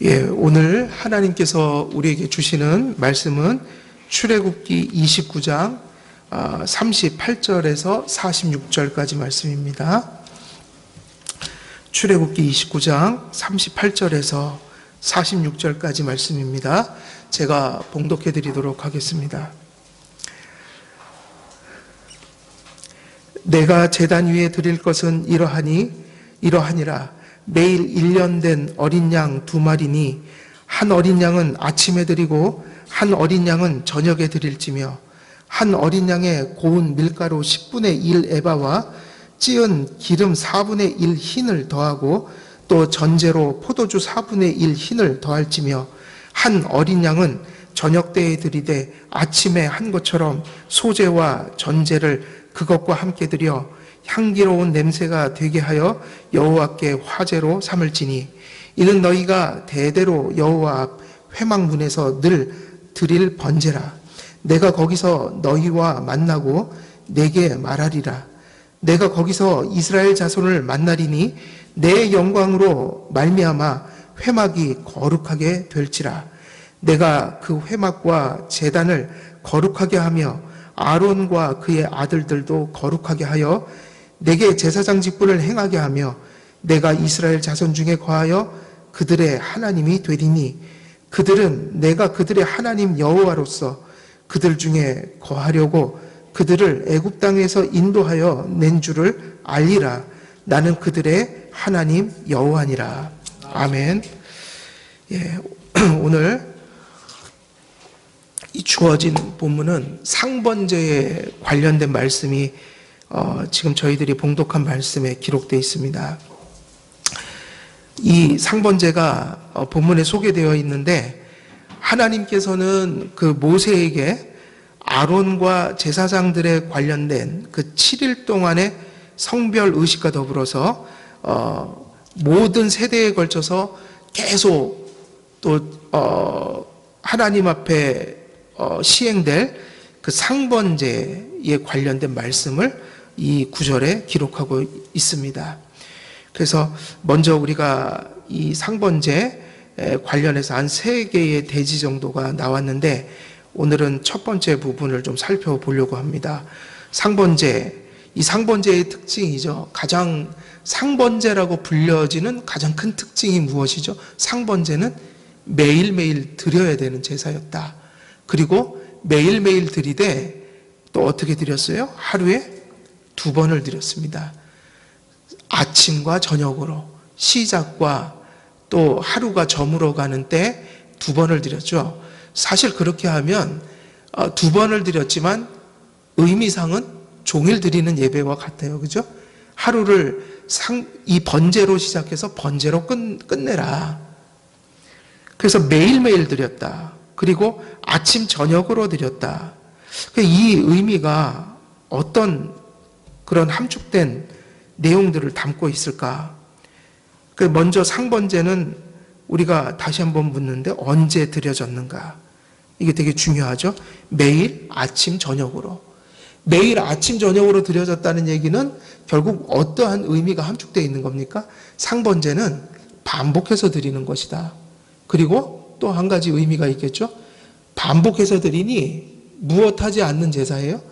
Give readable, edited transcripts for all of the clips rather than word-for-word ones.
오늘 하나님께서 우리에게 주시는 말씀은 출애굽기 29장 38절에서 46절까지 말씀입니다. 출애굽기 29장 38절에서 46절까지 말씀입니다. 제가 봉독해 드리도록 하겠습니다. 내가 제단 위에 드릴 것은 이러하니라. 매일 1년 된 어린 양 2마리니 한 어린 양은 아침에 드리고 한 어린 양은 저녁에 드릴지며 한 어린 양에 고운 밀가루 10분의 1 에바와 찌은 기름 4분의 1 흰을 더하고 또 전제로 포도주 4분의 1 흰을 더할지며 한 어린 양은 저녁 때에 드리되 아침에 한 것처럼 소제와 전제를 그것과 함께 드려 향기로운 냄새가 되게 하여 여호와께 화제로 삼을지니 이는 너희가 대대로 여호와 앞 회막문에서 늘 드릴 번제라. 내가 거기서 너희와 만나고 내게 말하리라. 내가 거기서 이스라엘 자손을 만나리니 내 영광으로 말미암아 회막이 거룩하게 될지라. 내가 그 회막과 제단을 거룩하게 하며 아론과 그의 아들들도 거룩하게 하여 내게 제사장 직분을 행하게 하며 내가 이스라엘 자손 중에 거하여 그들의 하나님이 되리니 그들은 내가 그들의 하나님 여호와로서 그들 중에 거하려고 그들을 애굽 땅에서 인도하여 낸 줄을 알리라. 나는 그들의 하나님 여호와니라. 아멘. 오늘 이 주어진 본문은 상번제에 관련된 말씀이 지금 저희들이 봉독한 말씀에 기록되어 있습니다. 이 상번제가 본문에 소개되어 있는데 하나님께서는 그 모세에게 아론과 제사장들에 관련된 그 7일 동안의 성별 의식과 더불어서 모든 세대에 걸쳐서 계속 또 하나님 앞에 시행될 그 상번제에 관련된 말씀을 이 구절에 기록하고 있습니다. 그래서 먼저 우리가 이 상번제에 관련해서 한 3개의 대지 정도가 나왔는데 오늘은 첫 번째 부분을 좀 살펴보려고 합니다. 상번제, 이 상번제의 특징이죠. 가장 상번제라고 불려지는 가장 큰 특징이 무엇이죠? 상번제는 매일매일 드려야 되는 제사였다. 그리고 매일매일 드리되 또 어떻게 드렸어요? 하루에 2번을 드렸습니다. 아침과 저녁으로 시작과 또 하루가 저물어 가는 때 2번을 드렸죠. 사실 그렇게 하면 2번을 드렸지만 의미상은 종일 드리는 예배와 같아요. 그죠? 하루를 이 번제로 시작해서 번제로 끝내라. 그래서 매일매일 드렸다. 그리고 아침 저녁으로 드렸다. 이 의미가 어떤 그런 함축된 내용들을 담고 있을까? 먼저 상번제는 우리가 다시 한번 묻는데 언제 드려졌는가? 이게 되게 중요하죠. 매일 아침 저녁으로. 매일 아침 저녁으로 드려졌다는 얘기는 결국 어떠한 의미가 함축되어 있는 겁니까? 상번제는 반복해서 드리는 것이다. 그리고 또 한 가지 의미가 있겠죠. 반복해서 드리니 무엇하지 않는 제사예요?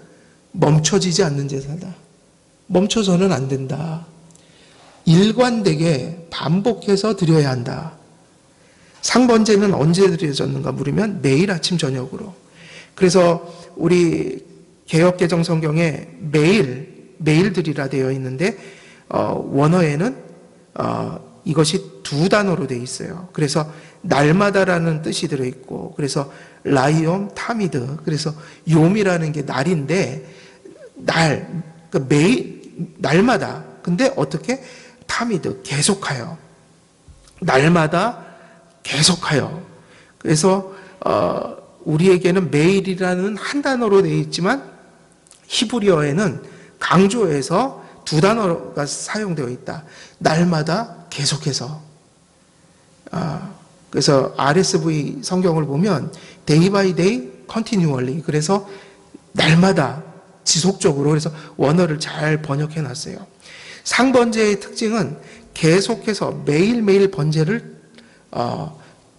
멈춰지지 않는 제사다. 멈춰서는 안 된다. 일관되게 반복해서 드려야 한다. 상번제는 언제 드려졌는가 물으면 매일 아침 저녁으로. 그래서 우리 개역개정 성경에 매일 드리라 되어 있는데 원어에는 이것이 2단어로 되어 있어요. 그래서 날마다라는 뜻이 들어있고, 그래서 라이옴 타미드, 그래서 욤이라는 게 날인데 그러니까 매일 날마다. 근데 어떻게? 타미드, 계속하여. 날마다 계속하여. 그래서 우리에게는 매일이라는 한 단어로 되어 있지만 히브리어에는 강조해서 2단어가 사용되어 있다. 날마다 계속해서. 그래서 RSV 성경을 보면 day by day continually. 그래서 날마다 지속적으로. 그래서 원어를 잘 번역해 놨어요. 상번제의 특징은 계속해서 매일매일 번제를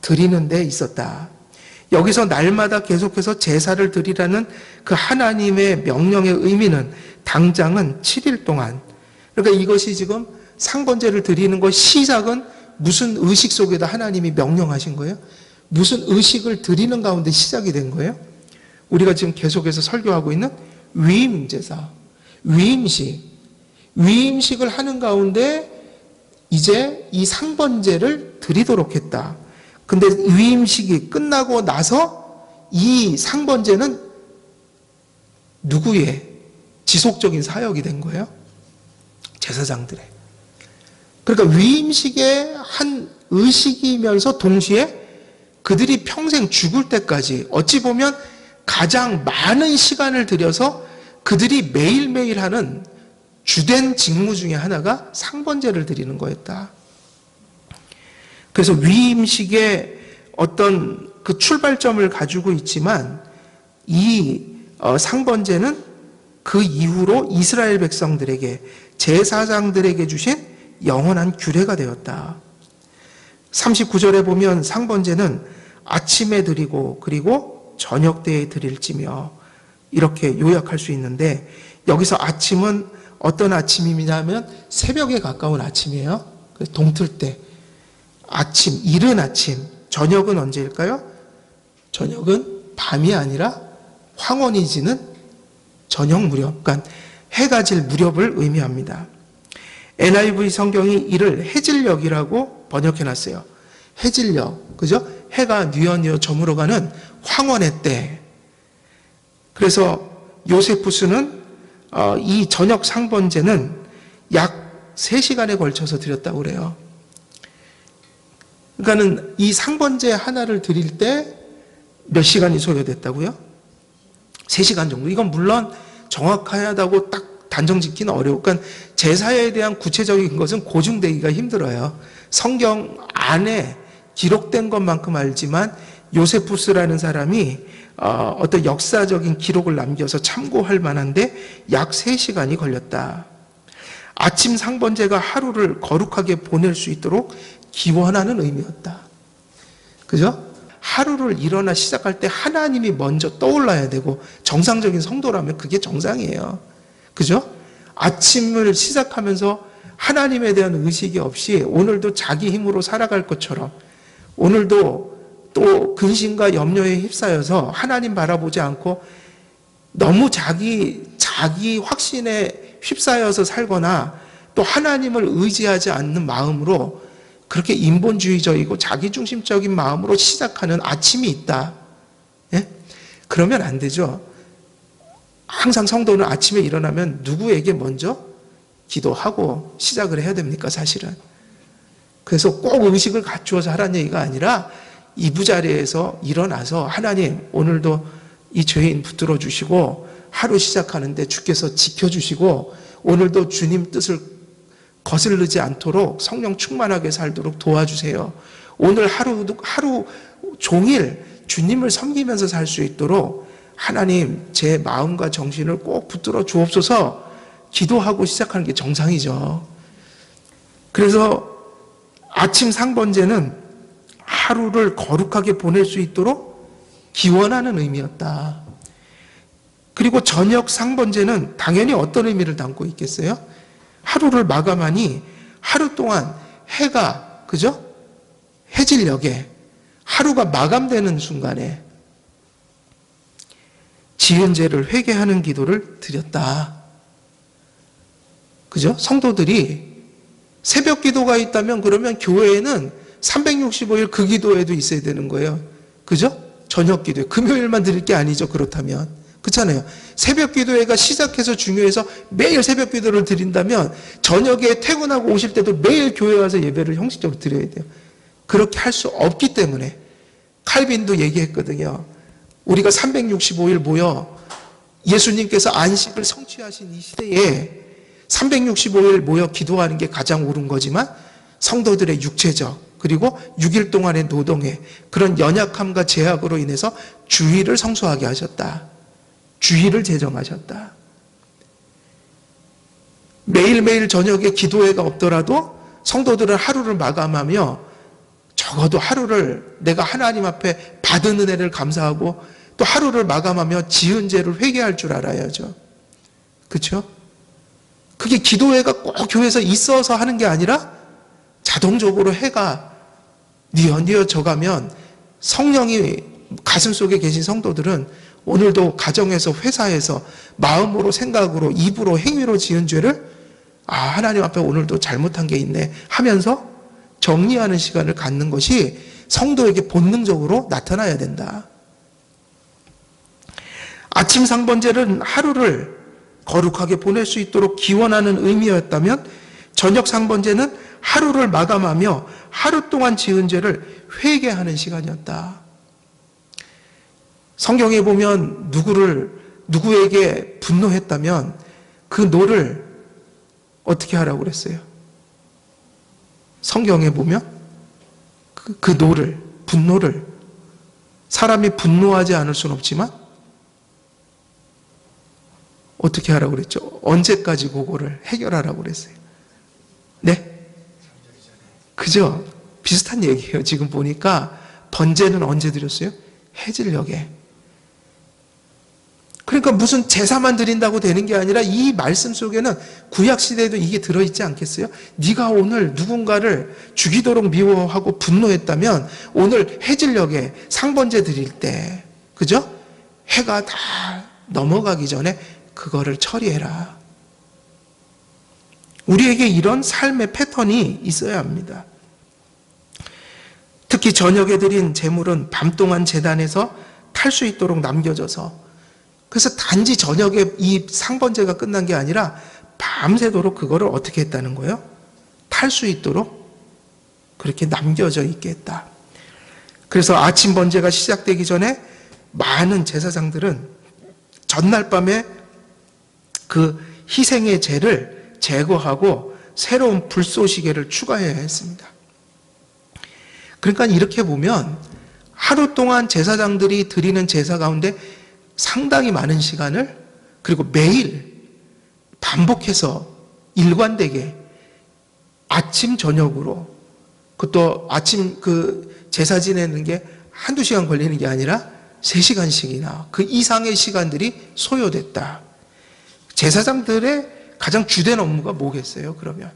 드리는 데 있었다. 여기서 날마다 계속해서 제사를 드리라는 그 하나님의 명령의 의미는 당장은 7일 동안, 그러니까 이것이 지금 상번제를 드리는 것 시작은 무슨 의식 속에다 하나님이 명령하신 거예요? 무슨 의식을 드리는 가운데 시작이 된 거예요? 우리가 지금 계속해서 설교하고 있는 위임제사, 위임식을 하는 가운데 이제 이 상번제를 드리도록 했다. 근데 위임식이 끝나고 나서 이 상번제는 누구의 지속적인 사역이 된 거예요? 제사장들의. 그러니까 위임식의 한 의식이면서 동시에 그들이 평생 죽을 때까지 어찌 보면 가장 많은 시간을 들여서 그들이 매일매일 하는 주된 직무 중에 하나가 상번제를 드리는 거였다. 그래서 위임식의 어떤 그 출발점을 가지고 있지만 이 상번제는 그 이후로 이스라엘 백성들에게, 제사장들에게 주신 영원한 규례가 되었다. 39절에 보면 상번제는 아침에 드리고 그리고 저녁 때에 드릴지며 이렇게 요약할 수 있는데, 여기서 아침은 어떤 아침이냐면 새벽에 가까운 아침이에요. 동틀 때. 아침, 이른 아침. 저녁은 언제일까요? 저녁은 밤이 아니라 황혼이 지는 저녁 무렵, 그러니까 해가 질 무렵을 의미합니다. NIV 성경이 이를 해질녘이라고 번역해놨어요. 해질녘, 그죠? 해가 뉘어뉘어 저물어가는 황혼의 때. 그래서 요세푸스는 이 저녁 상번제는 약 3시간에 걸쳐서 드렸다고 그래요. 그러니까는 이 상번제 하나를 드릴 때 몇 시간이 소요됐다고요? 3시간 정도. 이건 물론 정확하다고 딱 단정 짓기는 어려워. 그러니까 제사에 대한 구체적인 것은 고증되기가 힘들어요. 성경 안에 기록된 것만큼 알지만 요세푸스라는 사람이 어떤 역사적인 기록을 남겨서 참고할 만한데 약 3시간이 걸렸다. 아침 상번제가 하루를 거룩하게 보낼 수 있도록 기원하는 의미였다. 그죠? 하루를 일어나 시작할 때 하나님이 먼저 떠올라야 되고, 정상적인 성도라면 그게 정상이에요. 그죠? 아침을 시작하면서 하나님에 대한 의식이 없이 오늘도 자기 힘으로 살아갈 것처럼, 오늘도 또 근심과 염려에 휩싸여서 하나님 바라보지 않고 너무 자기 확신에 휩싸여서 살거나 또 하나님을 의지하지 않는 마음으로 그렇게 인본주의적이고 자기중심적인 마음으로 시작하는 아침이 있다. 예? 그러면 안 되죠. 항상 성도는 아침에 일어나면 누구에게 먼저 기도하고 시작을 해야 됩니까, 사실은. 그래서 꼭 의식을 갖추어서 하라는 얘기가 아니라 이부자리에서 일어나서 하나님 오늘도 이 죄인 붙들어 주시고 하루 시작하는데 주께서 지켜주시고 오늘도 주님 뜻을 거스르지 않도록 성령 충만하게 살도록 도와주세요. 오늘 하루 종일 주님을 섬기면서 살 수 있도록 하나님 제 마음과 정신을 꼭 붙들어 주옵소서 기도하고 시작하는 게 정상이죠. 그래서 아침 상번제는 하루를 거룩하게 보낼 수 있도록 기원하는 의미였다. 그리고 저녁 상번제는 당연히 어떤 의미를 담고 있겠어요? 하루를 마감하니 하루 동안 해가, 그죠? 해질녘에 하루가 마감되는 순간에 지은 죄를 회개하는 기도를 드렸다. 그죠? 성도들이 새벽 기도가 있다면 그러면 교회에는 365일 그 기도에도 있어야 되는 거예요. 그죠? 저녁 기도에. 금요일만 드릴 게 아니죠. 그렇다면. 그렇잖아요. 새벽 기도회가 시작해서 중요해서 매일 새벽 기도를 드린다면 저녁에 퇴근하고 오실 때도 매일 교회 와서 예배를 형식적으로 드려야 돼요. 그렇게 할 수 없기 때문에 칼빈도 얘기했거든요. 우리가 365일 모여 예수님께서 안식을 성취하신 이 시대에 365일 모여 기도하는 게 가장 옳은 거지만 성도들의 육체적 그리고 6일 동안의 노동에 그런 연약함과 제약으로 인해서 주일을 성수하게 하셨다. 주일을 제정하셨다. 매일매일 저녁에 기도회가 없더라도 성도들은 하루를 마감하며 적어도 하루를 내가 하나님 앞에 받은 은혜를 감사하고 또 하루를 마감하며 지은 죄를 회개할 줄 알아야죠. 그렇죠? 그게 기도회가 꼭 교회에서 있어서 하는 게 아니라 자동적으로 해가 뉘어져 가면 성령이 가슴속에 계신 성도들은 오늘도 가정에서 회사에서 마음으로 생각으로 입으로 행위로 지은 죄를 하나님 앞에 오늘도 잘못한 게 있네 하면서 정리하는 시간을 갖는 것이 성도에게 본능적으로 나타나야 된다. 아침 상번제는 하루를 거룩하게 보낼 수 있도록 기원하는 의미였다면 저녁 상번제는 하루를 마감하며 하루 동안 지은 죄를 회개하는 시간이었다. 성경에 보면 누구에게 분노했다면 그 노를 어떻게 하라고 그랬어요? 성경에 보면 그 노를, 분노를 사람이 분노하지 않을 수는 없지만 어떻게 하라고 그랬죠? 언제까지 그거를 해결하라고 그랬어요? 네? 그죠? 비슷한 얘기예요. 지금 보니까 번제는 언제 드렸어요? 해질녘에. 그러니까 무슨 제사만 드린다고 되는 게 아니라 이 말씀 속에는 구약시대에도 이게 들어있지 않겠어요? 네가 오늘 누군가를 죽이도록 미워하고 분노했다면 오늘 해질녘에 상번제 드릴 때, 그죠? 해가 다 넘어가기 전에 그거를 처리해라. 우리에게 이런 삶의 패턴이 있어야 합니다. 특히 저녁에 드린 제물은 밤 동안 제단에서 탈 수 있도록 남겨져서, 그래서 단지 저녁에 이 상번제가 끝난 게 아니라 밤새도록 그거를 어떻게 했다는 거예요? 탈 수 있도록 그렇게 남겨져 있게 했다. 그래서 아침 번제가 시작되기 전에 많은 제사장들은 전날 밤에 그 희생의 죄를 제거하고 새로운 불쏘시개를 추가해야 했습니다. 그러니까 이렇게 보면 하루 동안 제사장들이 드리는 제사 가운데 상당히 많은 시간을, 그리고 매일 반복해서 일관되게 아침 저녁으로, 그것도 아침 그 제사 지내는 게 한두 시간 걸리는 게 아니라 3시간씩이나 그 이상의 시간들이 소요됐다. 제사장들의 가장 주된 업무가 뭐겠어요? 그러면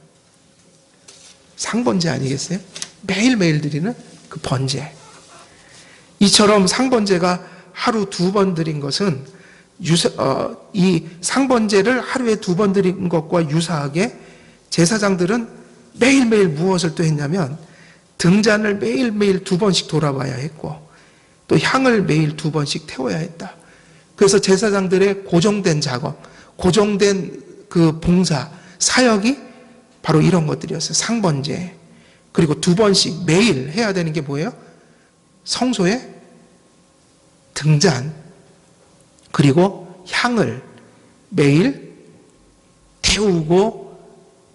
상번제 아니겠어요? 매일매일 드리는 그 번제. 이처럼 상번제가 하루 2번 드린 것은 이 상번제를 하루에 2번 드린 것과 유사하게 제사장들은 매일매일 무엇을 또 했냐면 등잔을 매일매일 2번씩 돌아봐야 했고 또 향을 매일 2번씩 태워야 했다. 그래서 제사장들의 고정된 작업, 고정된 그 봉사, 사역이 바로 이런 것들이었어요. 상번제. 그리고 2번씩 매일 해야 되는 게 뭐예요? 성소에 등잔, 그리고 향을 매일 태우고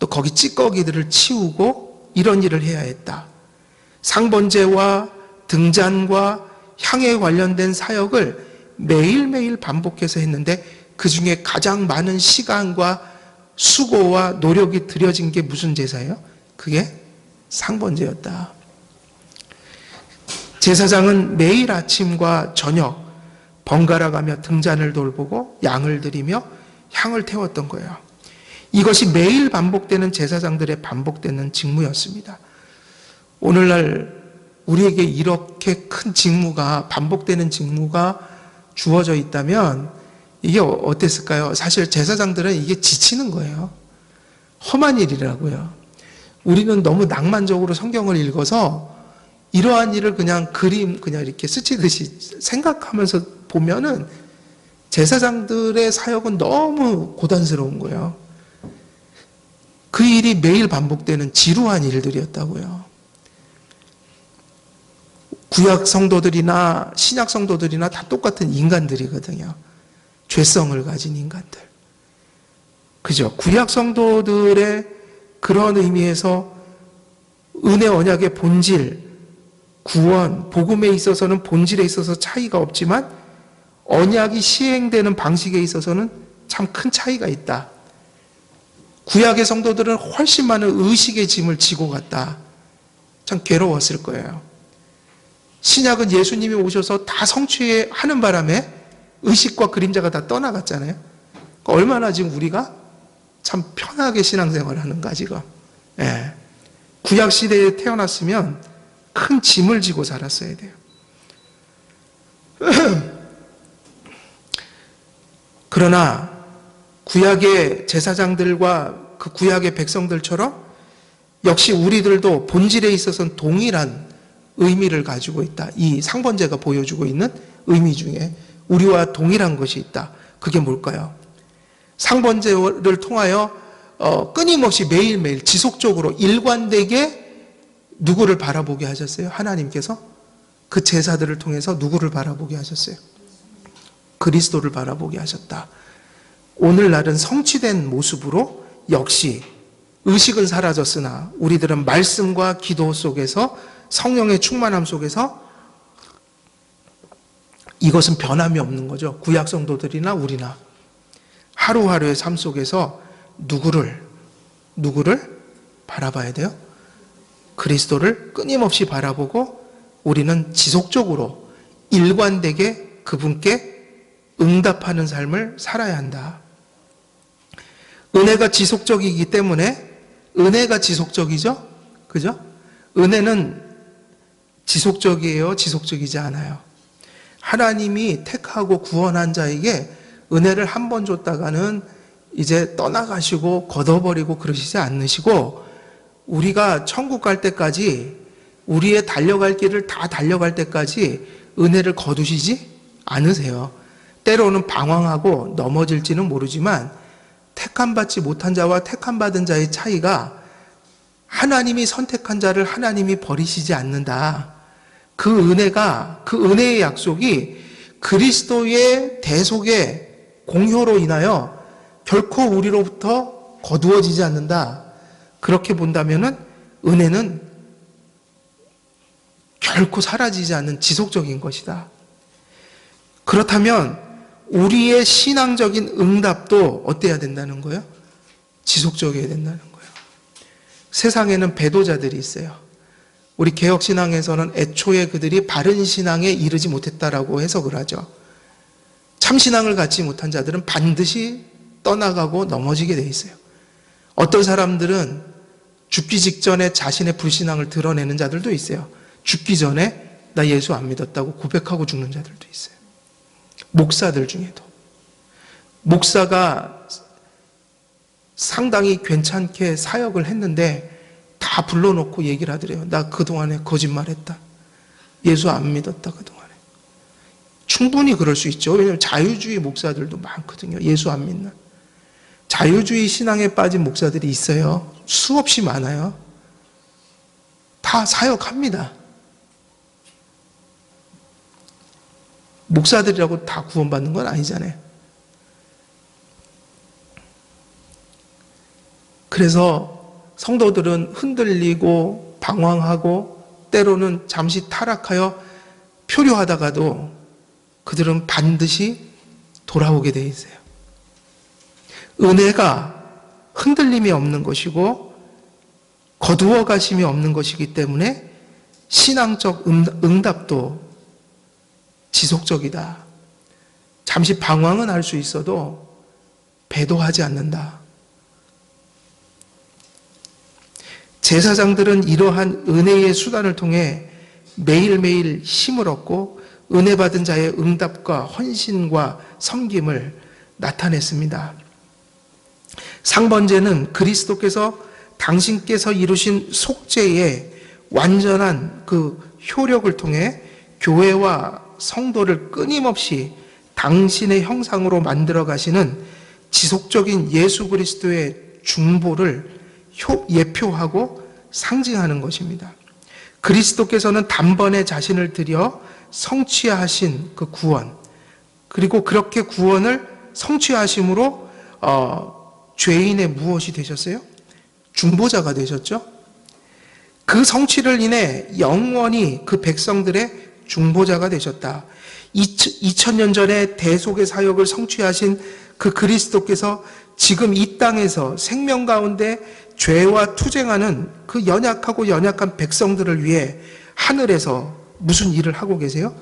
또 거기 찌꺼기들을 치우고 이런 일을 해야 했다. 상번제와 등잔과 향에 관련된 사역을 매일매일 반복해서 했는데 그 중에 가장 많은 시간과 수고와 노력이 들여진 게 무슨 제사예요? 그게 상번제였다. 제사장은 매일 아침과 저녁 번갈아 가며 등잔을 돌보고 양을 드리며 향을 태웠던 거예요. 이것이 매일 반복되는 제사장들의 반복되는 직무였습니다. 오늘날 우리에게 이렇게 큰 직무가, 반복되는 직무가 주어져 있다면 이게 어땠을까요? 사실 제사장들은 이게 지치는 거예요. 험한 일이라고요. 우리는 너무 낭만적으로 성경을 읽어서 이러한 일을 그냥 그냥 이렇게 스치듯이 생각하면서 보면은 제사장들의 사역은 너무 고단스러운 거예요. 그 일이 매일 반복되는 지루한 일들이었다고요. 구약 성도들이나 신약 성도들이나 다 똑같은 인간들이거든요. 죄성을 가진 인간들. 그죠? 구약 성도들의 그런 의미에서 은혜 언약의 본질, 구원, 복음에 있어서는 본질에 있어서 차이가 없지만 언약이 시행되는 방식에 있어서는 참 큰 차이가 있다. 구약의 성도들은 훨씬 많은 의식의 짐을 지고 갔다. 참 괴로웠을 거예요. 신약은 예수님이 오셔서 다 성취하는 바람에 의식과 그림자가 다 떠나갔잖아요. 그러니까 얼마나 지금 우리가 참 편하게 신앙생활을 하는가 지금. 예. 구약 시대에 태어났으면 큰 짐을 지고 살았어야 돼요. 그러나 구약의 제사장들과 그 구약의 백성들처럼 역시 우리들도 본질에 있어서는 동일한 의미를 가지고 있다. 이 상번제가 보여주고 있는 의미 중에 우리와 동일한 것이 있다. 그게 뭘까요? 상번제를 통하여 끊임없이 매일매일 지속적으로 일관되게 누구를 바라보게 하셨어요? 하나님께서 그 제사들을 통해서 누구를 바라보게 하셨어요? 그리스도를 바라보게 하셨다. 오늘날은 성취된 모습으로 역시 의식은 사라졌으나 우리들은 말씀과 기도 속에서 성령의 충만함 속에서 이것은 변함이 없는 거죠. 구약 성도들이나 우리나 하루하루의 삶 속에서 누구를 바라봐야 돼요? 그리스도를 끊임없이 바라보고 우리는 지속적으로 일관되게 그분께 응답하는 삶을 살아야 한다. 은혜가 지속적이기 때문에 은혜가 지속적이죠? 그죠? 은혜는 지속적이에요? 지속적이지 않아요? 하나님이 택하고 구원한 자에게 은혜를 한 번 줬다가는 이제 떠나가시고 걷어버리고 그러시지 않으시고 우리가 천국 갈 때까지 우리의 달려갈 길을 다 달려갈 때까지 은혜를 거두시지 않으세요. 때로는 방황하고 넘어질지는 모르지만 택함받지 못한 자와 택함받은 자의 차이가 하나님이 선택한 자를 하나님이 버리시지 않는다. 그 은혜가, 그 은혜의 약속이 그리스도의 대속의 공효로 인하여 결코 우리로부터 거두어지지 않는다. 그렇게 본다면은 은혜는 결코 사라지지 않는 지속적인 것이다. 그렇다면 우리의 신앙적인 응답도 어때야 된다는 거예요? 지속적이어야 된다는 거예요. 세상에는 배도자들이 있어요. 우리 개혁신앙에서는 애초에 그들이 바른 신앙에 이르지 못했다라고 해석을 하죠. 참신앙을 갖지 못한 자들은 반드시 떠나가고 넘어지게 돼 있어요. 어떤 사람들은 죽기 직전에 자신의 불신앙을 드러내는 자들도 있어요. 죽기 전에 나 예수 안 믿었다고 고백하고 죽는 자들도 있어요. 목사들 중에도. 목사가 상당히 괜찮게 사역을 했는데 다 불러놓고 얘기를 하더래요. 나 그동안에 거짓말했다. 예수 안 믿었다 그동안에. 충분히 그럴 수 있죠. 왜냐하면 자유주의 목사들도 많거든요. 예수 안 믿는. 자유주의 신앙에 빠진 목사들이 있어요. 수없이 많아요. 다 사역합니다. 목사들이라고 다 구원받는 건 아니잖아요. 그래서 성도들은 흔들리고 방황하고 때로는 잠시 타락하여 표류하다가도 그들은 반드시 돌아오게 돼 있어요. 은혜가 흔들림이 없는 것이고 거두어 가심이 없는 것이기 때문에 신앙적 응답도 지속적이다. 잠시 방황은 할 수 있어도 배도하지 않는다. 제사장들은 이러한 은혜의 수단을 통해 매일매일 힘을 얻고 은혜 받은 자의 응답과 헌신과 섬김을 나타냈습니다. 상번제는 그리스도께서 당신께서 이루신 속죄의 완전한 그 효력을 통해 교회와 성도를 끊임없이 당신의 형상으로 만들어 가시는 지속적인 예수 그리스도의 중보를 예표하고 상징하는 것입니다. 그리스도께서는 단번에 자신을 들여 성취하신 그 구원, 그리고 그렇게 구원을 성취하심으로 죄인의 무엇이 되셨어요? 중보자가 되셨죠? 그 성취를 인해 영원히 그 백성들의 중보자가 되셨다. 2000년 전에 대속의 사역을 성취하신 그 그리스도께서 지금 이 땅에서 생명 가운데 죄와 투쟁하는 그 연약하고 연약한 백성들을 위해 하늘에서 무슨 일을 하고 계세요?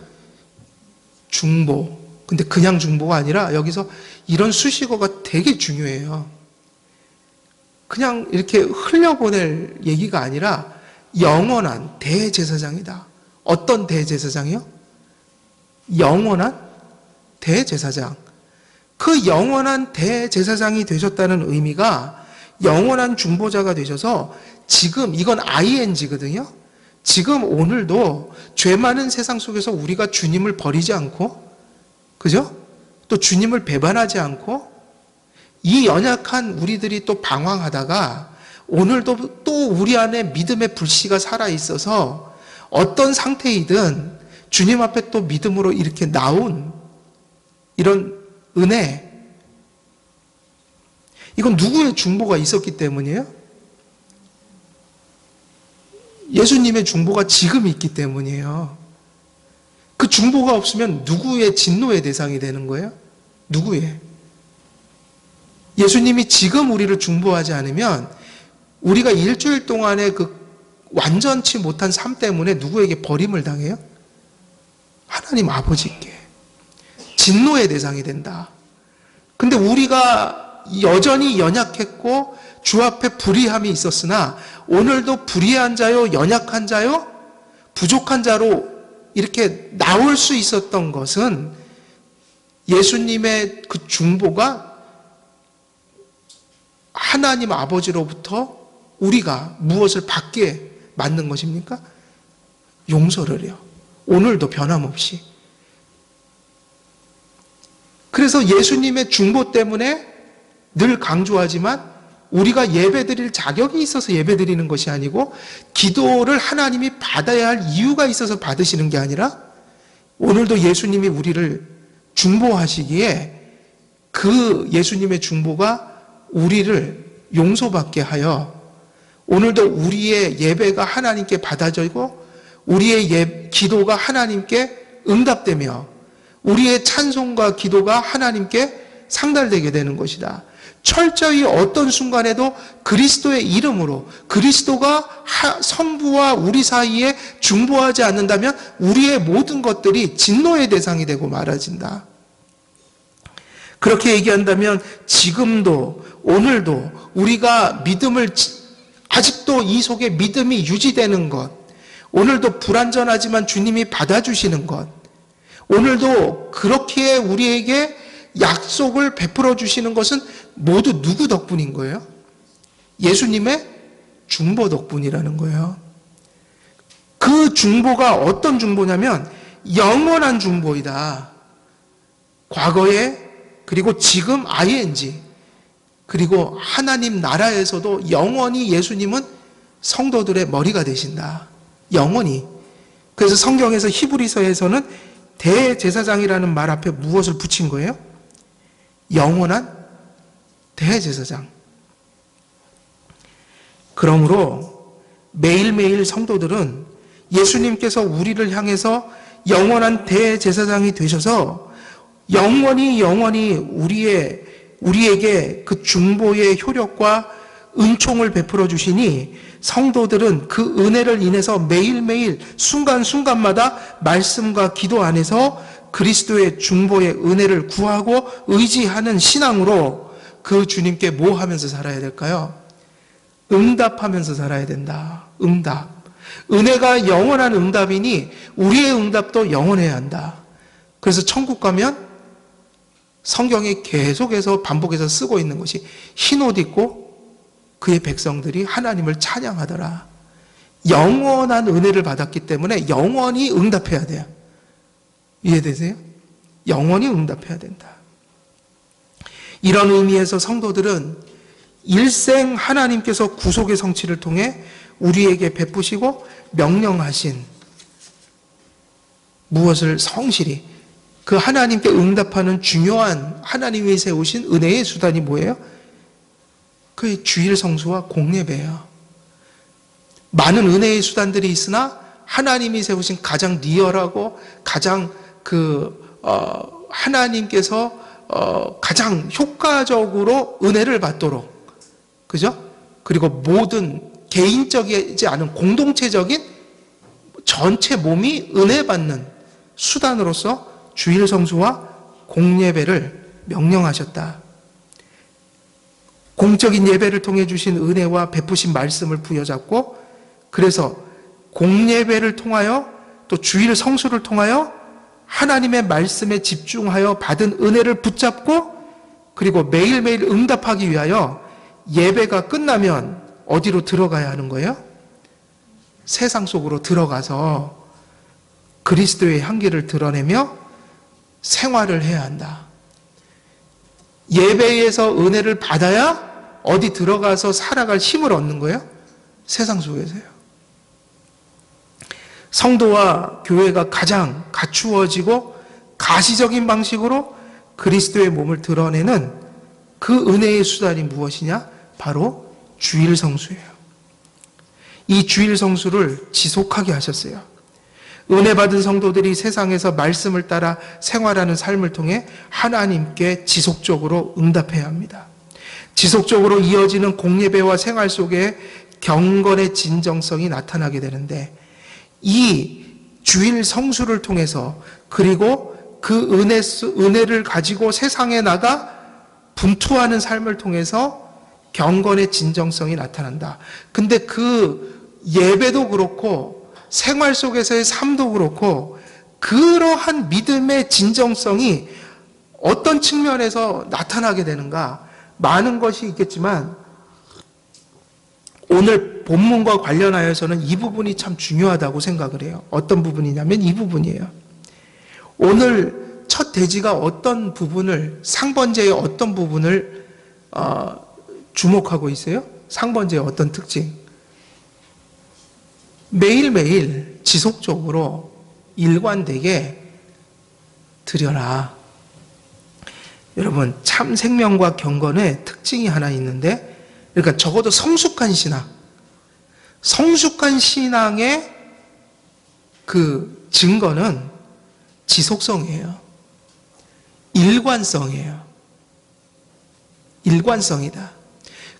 중보. 근데 그냥 중보가 아니라 여기서 이런 수식어가 되게 중요해요. 그냥 이렇게 흘려보낼 얘기가 아니라 영원한 대제사장이다. 어떤 대제사장이요? 영원한 대제사장. 그 영원한 대제사장이 되셨다는 의미가 영원한 중보자가 되셔서 지금 이건 ing거든요. 지금 오늘도 죄 많은 세상 속에서 우리가 주님을 버리지 않고, 그죠? 또 주님을 배반하지 않고 이 연약한 우리들이 또 방황하다가 오늘도 또 우리 안에 믿음의 불씨가 살아있어서 어떤 상태이든 주님 앞에 또 믿음으로 이렇게 나온 이런 은혜, 이건 누구의 중보가 있었기 때문이에요? 예수님의 중보가 지금 있기 때문이에요. 그 중보가 없으면 누구의 진노의 대상이 되는 거예요? 누구의? 예수님이 지금 우리를 중보하지 않으면 우리가 일주일 동안의 그 완전치 못한 삶 때문에 누구에게 버림을 당해요? 하나님 아버지께 진노의 대상이 된다. 근데 우리가 여전히 연약했고 주 앞에 불의함이 있었으나 오늘도 불의한 자요, 연약한 자요, 부족한 자로 이렇게 나올 수 있었던 것은 예수님의 그 중보가 하나님 아버지로부터 우리가 무엇을 받게 만든 것입니까? 용서를요. 오늘도 변함없이. 그래서 예수님의 중보 때문에 늘 강조하지만 우리가 예배드릴 자격이 있어서 예배드리는 것이 아니고 기도를 하나님이 받아야 할 이유가 있어서 받으시는 게 아니라 오늘도 예수님이 우리를 중보하시기에 그 예수님의 중보가 우리를 용서받게 하여 오늘도 우리의 예배가 하나님께 받아지고 우리의 기도가 하나님께 응답되며 우리의 찬송과 기도가 하나님께 상달되게 되는 것이다. 철저히 어떤 순간에도 그리스도의 이름으로 그리스도가 성부와 우리 사이에 중보하지 않는다면 우리의 모든 것들이 진노의 대상이 되고 말아진다. 그렇게 얘기한다면 지금도 오늘도 우리가 믿음을 아직도 이 속에 믿음이 유지되는 것, 오늘도 불완전하지만 주님이 받아주시는 것, 오늘도 그렇게 우리에게 약속을 베풀어 주시는 것은 모두 누구 덕분인 거예요? 예수님의 중보 덕분이라는 거예요. 그 중보가 어떤 중보냐면 영원한 중보이다. 과거에 그리고 지금 ing 그리고 하나님 나라에서도 영원히 예수님은 성도들의 머리가 되신다. 영원히. 그래서 성경에서 히브리서에서는 대제사장이라는 말 앞에 무엇을 붙인 거예요? 영원한 대제사장. 그러므로 매일매일 성도들은 예수님께서 우리를 향해서 영원한 대제사장이 되셔서 영원히 우리에게 그 중보의 효력과 은총을 베풀어 주시니 성도들은 그 은혜를 인해서 매일매일 순간순간마다 말씀과 기도 안에서 그리스도의 중보의 은혜를 구하고 의지하는 신앙으로 그 주님께 뭐 하면서 살아야 될까요? 응답하면서 살아야 된다. 응답. 은혜가 영원한 응답이니 우리의 응답도 영원해야 한다. 그래서 천국 가면 성경에 계속해서 반복해서 쓰고 있는 것이 흰 옷 입고 그의 백성들이 하나님을 찬양하더라. 영원한 은혜를 받았기 때문에 영원히 응답해야 돼요. 이해되세요? 영원히 응답해야 된다. 이런 의미에서 성도들은 일생 하나님께서 구속의 성취를 통해 우리에게 베푸시고 명령하신 무엇을 성실히 그 하나님께 응답하는 중요한 하나님이 세우신 은혜의 수단이 뭐예요? 그 주일 성수와 공예배예요. 많은 은혜의 수단들이 있으나 하나님이 세우신 가장 리얼하고 가장 하나님께서 가장 효과적으로 은혜를 받도록, 그죠? 그리고 모든 개인적이지 않은 공동체적인 전체 몸이 은혜 받는 수단으로서 주일 성수와 공예배를 명령하셨다. 공적인 예배를 통해 주신 은혜와 베푸신 말씀을 부여잡고, 그래서 공예배를 통하여 또 주일 성수를 통하여 하나님의 말씀에 집중하여 받은 은혜를 붙잡고, 그리고 매일매일 응답하기 위하여 예배가 끝나면 어디로 들어가야 하는 거예요? 세상 속으로 들어가서 그리스도의 향기를 드러내며 생활을 해야 한다. 예배에서 은혜를 받아야 어디 들어가서 살아갈 힘을 얻는 거예요? 세상 속에서요. 성도와 교회가 가장 갖추어지고 가시적인 방식으로 그리스도의 몸을 드러내는 그 은혜의 수단이 무엇이냐? 바로 주일 성수예요. 이 주일 성수를 지속하게 하셨어요. 은혜 받은 성도들이 세상에서 말씀을 따라 생활하는 삶을 통해 하나님께 지속적으로 응답해야 합니다. 지속적으로 이어지는 공예배와 생활 속에 경건의 진정성이 나타나게 되는데, 이 주일 성수를 통해서, 그리고 그 은혜를 가지고 세상에 나가 분투하는 삶을 통해서 경건의 진정성이 나타난다. 근데 그 예배도 그렇고 생활 속에서의 삶도 그렇고 그러한 믿음의 진정성이 어떤 측면에서 나타나게 되는가? 많은 것이 있겠지만 오늘 본문과 관련하여서는 이 부분이 참 중요하다고 생각을 해요. 어떤 부분이냐면 이 부분이에요. 오늘 첫 대지가 어떤 부분을, 상번제의 어떤 부분을 주목하고 있어요? 상번제의 어떤 특징? 매일매일 지속적으로 일관되게 드려라. 여러분, 참 생명과 경건의 특징이 하나 있는데, 그러니까 적어도 성숙한 신앙의 그 증거는 지속성이에요. 일관성이다.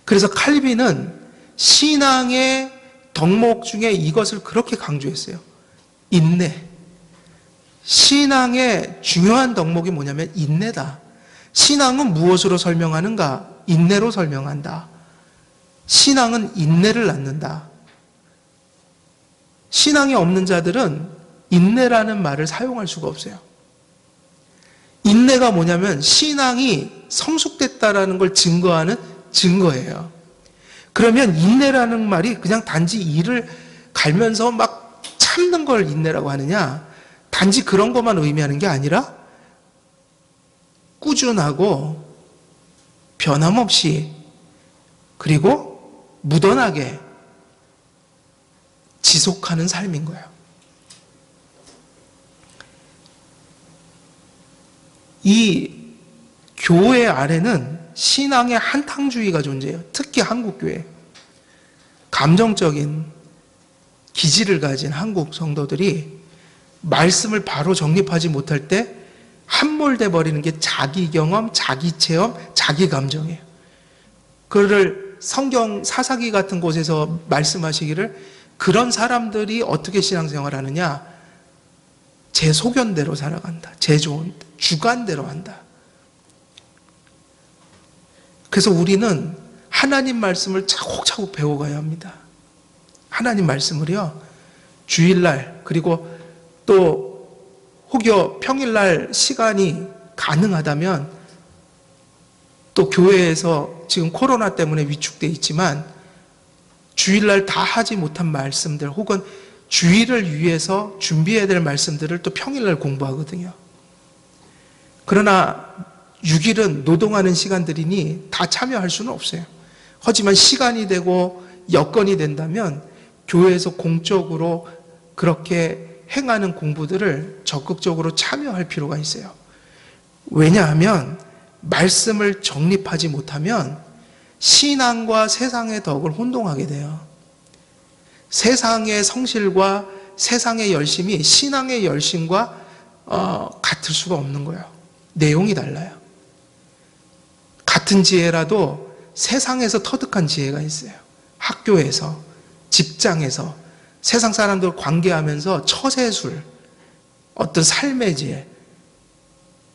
그래서 칼빈은 신앙의 덕목 중에 이것을 그렇게 강조했어요. 인내. 신앙의 중요한 덕목이 뭐냐면 인내다. 신앙은 무엇으로 설명하는가? 인내로 설명한다. 신앙은 인내를 낳는다. 신앙이 없는 자들은 인내라는 말을 사용할 수가 없어요. 인내가 뭐냐면 신앙이 성숙됐다라는 걸 증거하는 증거예요. 그러면 인내라는 말이 그냥 단지 일을 갈면서 막 참는 걸 인내라고 하느냐? 단지 그런 것만 의미하는 게 아니라 꾸준하고 변함없이 그리고 무던하게 지속하는 삶인 거예요. 이 교회 아래는 신앙의 한탕주의가 존재해요. 특히 한국교회. 감정적인 기질을 가진 한국 성도들이 말씀을 바로 정립하지 못할 때 함몰돼 버리는 게 자기 경험, 자기 체험, 자기 감정이에요. 그를 성경 사사기 같은 곳에서 말씀하시기를 그런 사람들이 어떻게 신앙생활을 하느냐? 제 소견대로 살아간다. 제 좋은 주관대로 한다. 그래서 우리는 하나님 말씀을 차곡차곡 배워가야 합니다. 하나님 말씀을요, 주일날 그리고 또 혹여 평일날 시간이 가능하다면 또 교회에서 지금 코로나 때문에 위축되어 있지만 주일날 다 하지 못한 말씀들 혹은 주일을 위해서 준비해야 될 말씀들을 또 평일날 공부하거든요. 그러나 6일은 노동하는 시간들이니 다 참여할 수는 없어요. 하지만 시간이 되고 여건이 된다면 교회에서 공적으로 그렇게 행하는 공부들을 적극적으로 참여할 필요가 있어요. 왜냐하면 말씀을 정립하지 못하면 신앙과 세상의 덕을 혼동하게 돼요. 세상의 성실과 세상의 열심이 신앙의 열심과 같을 수가 없는 거예요. 내용이 달라요. 같은 지혜라도 세상에서 터득한 지혜가 있어요. 학교에서, 직장에서, 세상 사람들 관계하면서 처세술, 어떤 삶의 지혜.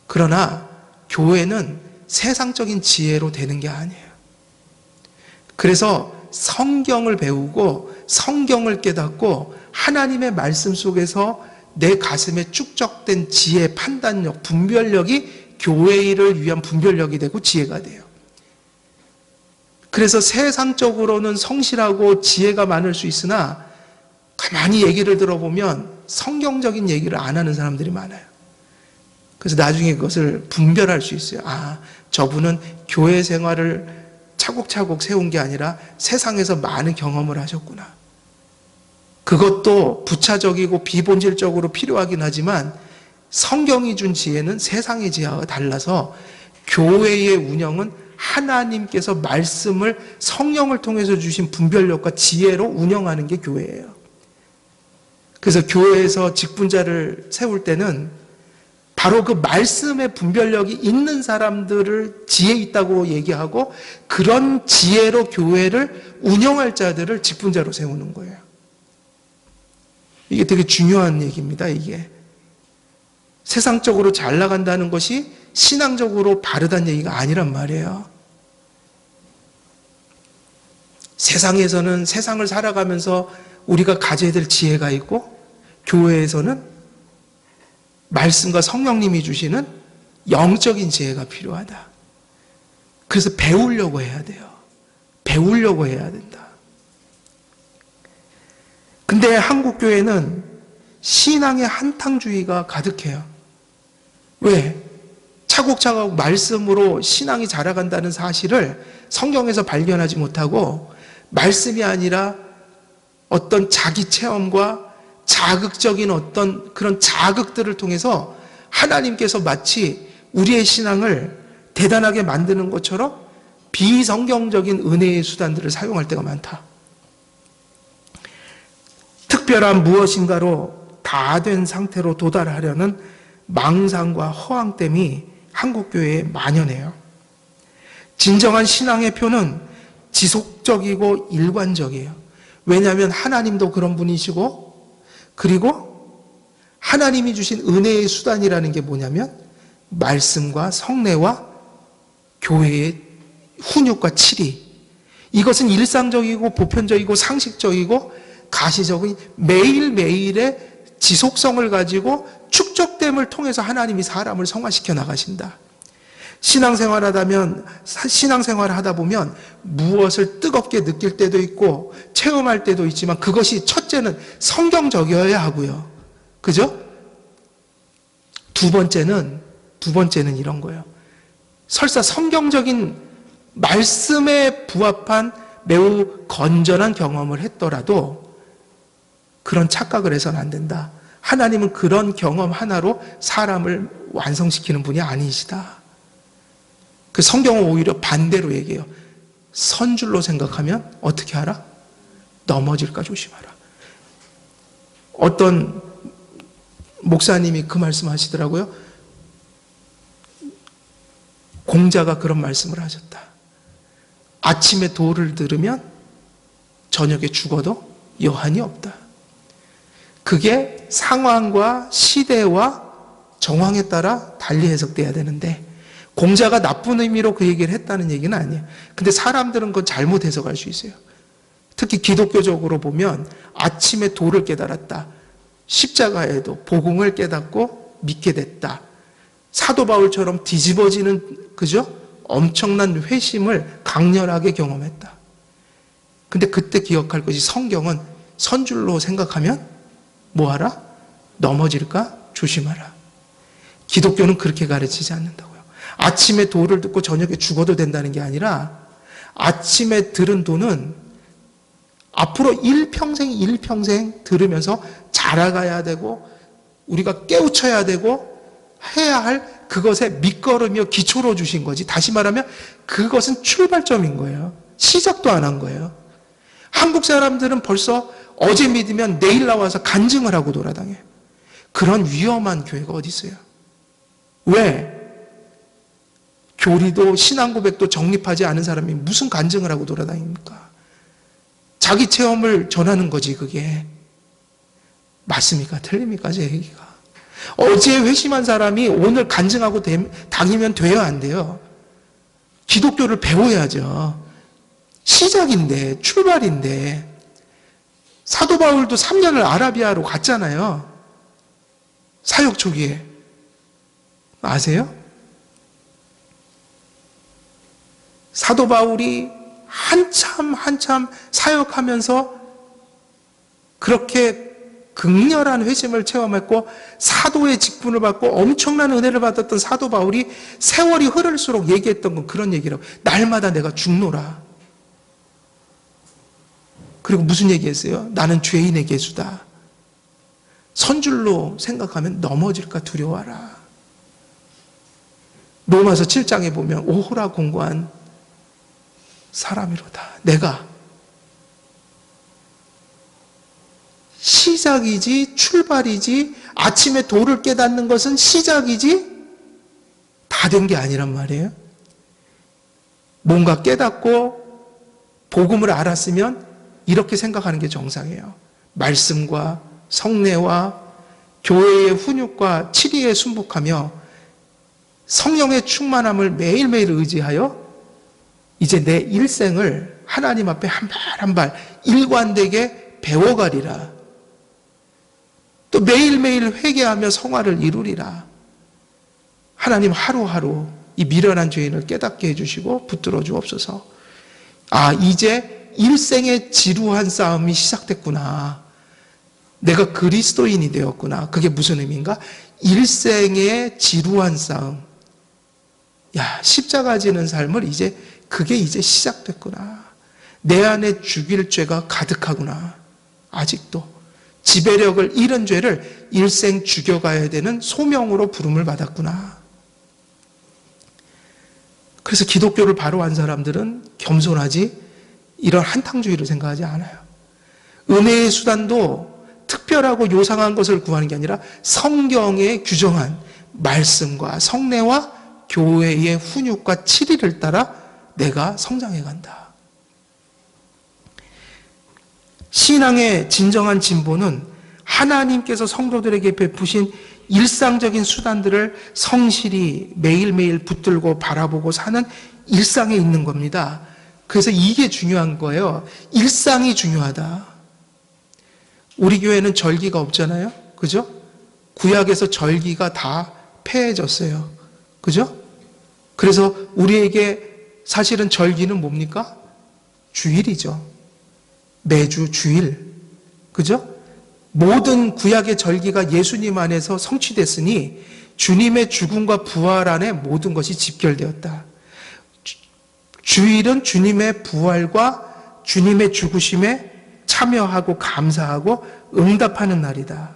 그러나 교회는 세상적인 지혜로 되는 게 아니에요. 그래서 성경을 배우고 성경을 깨닫고 하나님의 말씀 속에서 내 가슴에 축적된 지혜, 판단력, 분별력이 교회를 위한 분별력이 되고 지혜가 돼요. 그래서 세상적으로는 성실하고 지혜가 많을 수 있으나 가만히 얘기를 들어보면 성경적인 얘기를 안 하는 사람들이 많아요. 그래서 나중에 그것을 분별할 수 있어요. 아, 저분은 교회 생활을 차곡차곡 세운 게 아니라 세상에서 많은 경험을 하셨구나. 그것도 부차적이고 비본질적으로 필요하긴 하지만 성경이 준 지혜는 세상의 지혜와 달라서 교회의 운영은 하나님께서 말씀을 성령을 통해서 주신 분별력과 지혜로 운영하는 게 교회예요. 그래서 교회에서 직분자를 세울 때는 바로 그 말씀의 분별력이 있는 사람들을 지혜 있다고 얘기하고 그런 지혜로 교회를 운영할 자들을 직분자로 세우는 거예요. 이게 되게 중요한 얘기입니다. 이게 세상적으로 잘 나간다는 것이 신앙적으로 바르다는 얘기가 아니란 말이에요. 세상에서는 세상을 살아가면서 우리가 가져야 될 지혜가 있고 교회에서는 말씀과 성령님이 주시는 영적인 지혜가 필요하다. 그래서 배우려고 해야 돼요. 배우려고 해야 된다. 근데 한국 교회는 신앙의 한탕주의가 가득해요. 왜? 차곡차곡 말씀으로 신앙이 자라간다는 사실을 성경에서 발견하지 못하고 말씀이 아니라 어떤 자기 체험과 자극적인 어떤 그런 자극들을 통해서 하나님께서 마치 우리의 신앙을 대단하게 만드는 것처럼 비성경적인 은혜의 수단들을 사용할 때가 많다. 특별한 무엇인가로 다 된 상태로 도달하려는 망상과 허황됨이 한국교회에 만연해요. 진정한 신앙의 표는 지속적이고 일관적이에요. 왜냐하면 하나님도 그런 분이시고 그리고 하나님이 주신 은혜의 수단이라는 게 뭐냐면 말씀과 성례와 교회의 훈육과 치리. 이것은 일상적이고 보편적이고 상식적이고 가시적인 매일매일의 지속성을 가지고 축적됨을 통해서 하나님이 사람을 성화시켜 나가신다. 신앙생활을 하다 보면 무엇을 뜨겁게 느낄 때도 있고 체험할 때도 있지만 그것이 첫째는 성경적이어야 하고요. 그죠? 두 번째는 이런 거예요. 설사 성경적인 말씀에 부합한 매우 건전한 경험을 했더라도 그런 착각을 해서는 안 된다. 하나님은 그런 경험 하나로 사람을 완성시키는 분이 아니시다. 그 성경은 오히려 반대로 얘기해요. 선줄로 생각하면 어떻게 하라? 넘어질까 조심하라. 어떤 목사님이 그 말씀 하시더라고요. 공자가 그런 말씀을 하셨다. 아침에 도를 들으면 저녁에 죽어도 여한이 없다. 그게 상황과 시대와 정황에 따라 달리 해석돼야 되는데 공자가 나쁜 의미로 그 얘기를 했다는 얘기는 아니에요. 근데 사람들은 그건 잘못 해석할 수 있어요. 특히 기독교적으로 보면 아침에 도를 깨달았다. 십자가에도 복음을 깨닫고 믿게 됐다. 사도 바울처럼 뒤집어지는 그죠? 엄청난 회심을 강렬하게 경험했다. 근데 그때 기억할 것이 성경은 선줄로 생각하면 뭐하라? 넘어질까? 조심하라. 기독교는 그렇게 가르치지 않는다고요. 아침에 도를 듣고 저녁에 죽어도 된다는 게 아니라 아침에 들은 도는 앞으로 일평생 들으면서 자라가야 되고 우리가 깨우쳐야 되고 해야 할 그것의 밑거름이요 기초로 주신 거지. 다시 말하면 그것은 출발점인 거예요. 시작도 안 한 거예요. 한국 사람들은 벌써 어제 믿으면 내일 나와서 간증을 하고 돌아다녀요. 그런 위험한 교회가 어디 있어요? 왜? 교리도 신앙 고백도 정립하지 않은 사람이 무슨 간증을 하고 돌아다닙니까? 자기 체험을 전하는 거지, 그게. 맞습니까? 틀립니까? 제 얘기가. 어제 회심한 사람이 오늘 간증하고 다니면 돼요, 안 돼요? 기독교를 배워야죠. 시작인데, 출발인데. 사도 바울도 3년을 아라비아로 갔잖아요. 사역 초기에. 아세요? 사도 바울이 한참 사역하면서 그렇게 극렬한 회심을 체험했고 사도의 직분을 받고 엄청난 은혜를 받았던 사도 바울이 세월이 흐를수록 얘기했던 건 그런 얘기라고. 날마다 내가 죽노라. 그리고 무슨 얘기했어요? 나는 죄인의 개수다. 선줄로 생각하면 넘어질까 두려워하라. 로마서 7장에 보면 오호라 공고한 사람이로다. 내가 시작이지 출발이지 아침에 도를 깨닫는 것은 시작이지 다 된 게 아니란 말이에요. 뭔가 깨닫고 복음을 알았으면 이렇게 생각하는 게 정상이에요. 말씀과 성례와 교회의 훈육과 치리에 순복하며 성령의 충만함을 매일매일 의지하여 이제 내 일생을 하나님 앞에 한 발 한 발 일관되게 배워가리라. 또 매일매일 회개하며 성화를 이루리라. 하나님 하루하루 이 미련한 죄인을 깨닫게 해주시고 붙들어 주옵소서. 아, 이제 일생의 지루한 싸움이 시작됐구나. 내가 그리스도인이 되었구나. 그게 무슨 의미인가? 일생의 지루한 싸움. 야, 십자가 지는 삶을 그게 이제 시작됐구나. 내 안에 죽일 죄가 가득하구나. 아직도. 지배력을 잃은 죄를 일생 죽여가야 되는 소명으로 부름을 받았구나. 그래서 기독교를 바로 한 사람들은 겸손하지 이런 한탕주의를 생각하지 않아요. 은혜의 수단도 특별하고 요상한 것을 구하는 게 아니라 성경에 규정한 말씀과 성례와 교회의 훈육과 치리를 따라 내가 성장해 간다. 신앙의 진정한 진보는 하나님께서 성도들에게 베푸신 일상적인 수단들을 성실히 매일매일 붙들고 바라보고 사는 일상에 있는 겁니다. 그래서 이게 중요한 거예요. 일상이 중요하다. 우리 교회는 절기가 없잖아요. 그죠? 구약에서 절기가 다 폐해졌어요. 그죠? 그래서 우리에게 사실은 절기는 뭡니까? 주일이죠. 매주 주일. 그죠? 모든 구약의 절기가 예수님 안에서 성취됐으니 주님의 죽음과 부활 안에 모든 것이 집결되었다. 주일은 주님의 부활과 주님의 죽으심에 참여하고 감사하고 응답하는 날이다.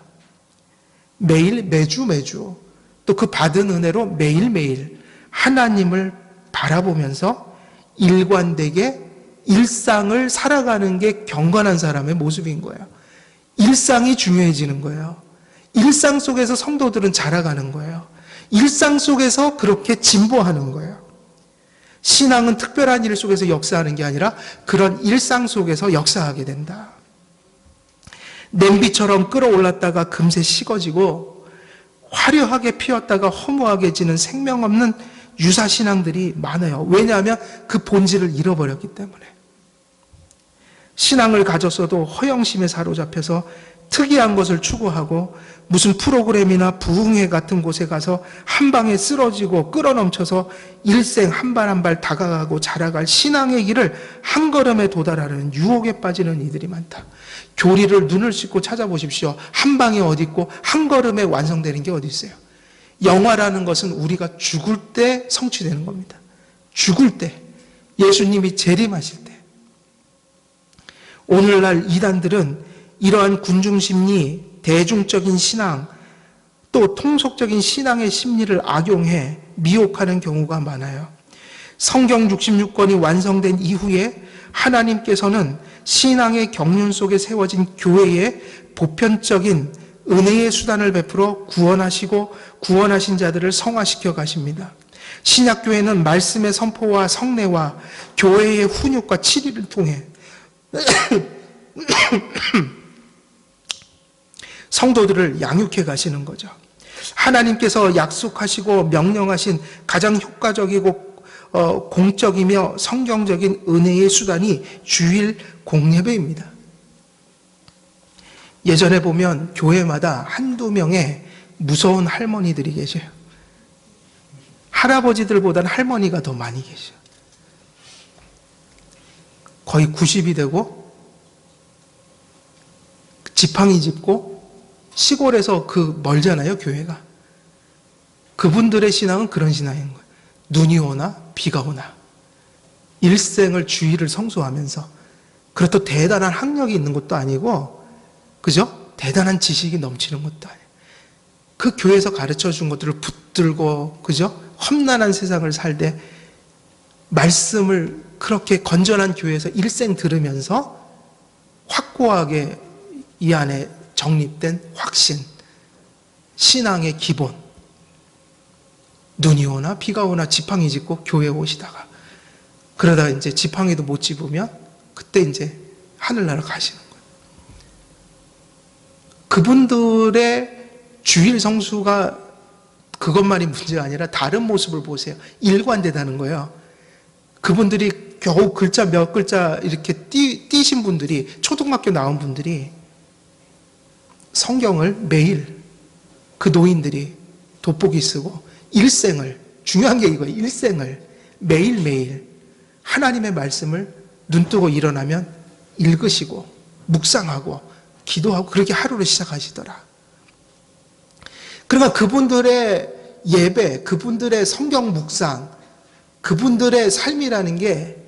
매일, 매주 또 그 받은 은혜로 매일매일 하나님을 바라보면서 일관되게 일상을 살아가는 게 경건한 사람의 모습인 거예요. 일상이 중요해지는 거예요. 일상 속에서 성도들은 자라가는 거예요. 일상 속에서 그렇게 진보하는 거예요. 신앙은 특별한 일 속에서 역사하는 게 아니라 그런 일상 속에서 역사하게 된다. 냄비처럼 끓어올랐다가 금세 식어지고 화려하게 피었다가 허무하게 지는 생명 없는 유사신앙들이 많아요. 왜냐하면 그 본질을 잃어버렸기 때문에. 신앙을 가졌어도 허영심에 사로잡혀서 특이한 것을 추구하고 무슨 프로그램이나 부흥회 같은 곳에 가서 한 방에 쓰러지고 끌어넘쳐서 일생 한 발 한 발 다가가고 자라갈 신앙의 길을 한 걸음에 도달하는 유혹에 빠지는 이들이 많다. 교리를 눈을 씻고 찾아보십시오. 한 방에 어디 있고 한 걸음에 완성되는 게 어디 있어요? 영화라는 것은 우리가 죽을 때 성취되는 겁니다. 죽을 때. 예수님이 재림하실 때. 오늘날 이단들은 이러한 군중심리, 대중적인 신앙, 또 통속적인 신앙의 심리를 악용해 미혹하는 경우가 많아요. 성경 66권이 완성된 이후에 하나님께서는 신앙의 경륜 속에 세워진 교회에 보편적인 은혜의 수단을 베풀어 구원하시고 구원하신 자들을 성화시켜 가십니다. 신약교회는 말씀의 선포와 성례와 교회의 훈육과 치리를 통해 성도들을 양육해 가시는 거죠. 하나님께서 약속하시고 명령하신 가장 효과적이고 공적이며 성경적인 은혜의 수단이 주일 공예배입니다. 예전에 보면 교회마다 한두 명의 무서운 할머니들이 계셔요. 할아버지들보다는 할머니가 더 많이 계셔요. 거의 90이 되고 지팡이 짚고 시골에서 멀잖아요, 교회가. 그분들의 신앙은 그런 신앙인 거예요. 눈이 오나 비가 오나 일생을 주일을 성수하면서, 그렇다고 대단한 학력이 있는 것도 아니고, 그죠? 대단한 지식이 넘치는 것도 아니에요. 그 교회에서 가르쳐 준 것들을 붙들고, 그죠? 험난한 세상을 살되 말씀을 그렇게 건전한 교회에서 일생 들으면서 확고하게 이 안에 정립된 확신, 신앙의 기본, 눈이 오나 비가 오나 지팡이 짚고 교회에 오시다가, 그러다 이제 지팡이도 못 짚으면 그때 이제 하늘나라 가시는 거예요. 그분들의 주일 성수가 그것만이 문제가 아니라 다른 모습을 보세요. 일관되다는 거예요. 그분들이 겨우 글자 몇 글자 이렇게 띄신 분들이, 초등학교 나온 분들이 성경을 매일, 그 노인들이 돋보기 쓰고 일생을, 중요한 게 이거예요. 일생을 매일매일 하나님의 말씀을 눈뜨고 일어나면 읽으시고 묵상하고 기도하고 그렇게 하루를 시작하시더라. 그러니까 그분들의 예배, 그분들의 성경 묵상, 그분들의 삶이라는 게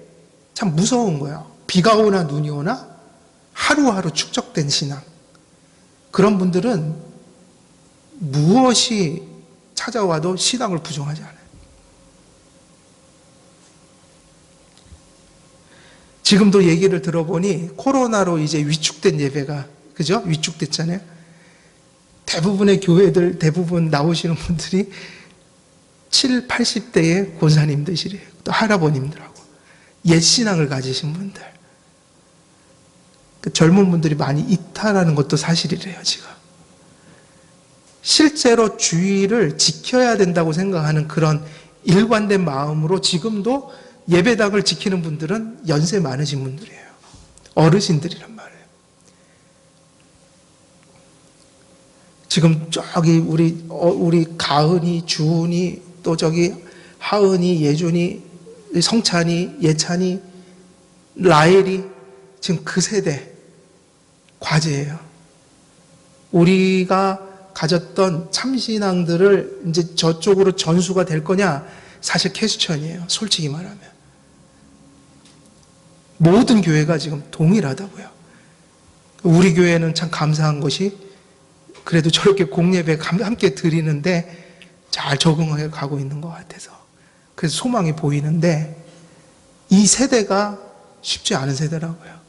참 무서운 거예요. 비가 오나 눈이 오나 하루하루 축적된 신앙. 그런 분들은 무엇이 찾아와도 신앙을 부정하지 않아요. 지금도 얘기를 들어보니 코로나로 이제 위축된 예배가, 그죠? 위축됐잖아요. 대부분의 교회들, 대부분 나오시는 분들이 7, 80대의 권사님들이래요. 또 할아버님들하고 옛 신앙을 가지신 분들. 그 젊은 분들이 많이 이탈하는 것도 사실이래요, 지금. 실제로 주의를 지켜야 된다고 생각하는 그런 일관된 마음으로 지금도 예배당을 지키는 분들은 연세 많으신 분들이에요. 어르신들이란 말이에요. 지금 저기 우리 가은이, 주은이, 또 저기 하은이, 예준이, 성찬이, 예찬이, 라엘이, 지금 그 세대 과제예요. 우리가 가졌던 참신앙들을 이제 저쪽으로 전수가 될 거냐? 사실 퀘스천이에요. 솔직히 말하면. 모든 교회가 지금 동일하다고요. 우리 교회는 참 감사한 것이 그래도 저렇게 공예배 함께 드리는데 잘 적응해 가고 있는 것 같아서, 그래서 소망이 보이는데, 이 세대가 쉽지 않은 세대라고요.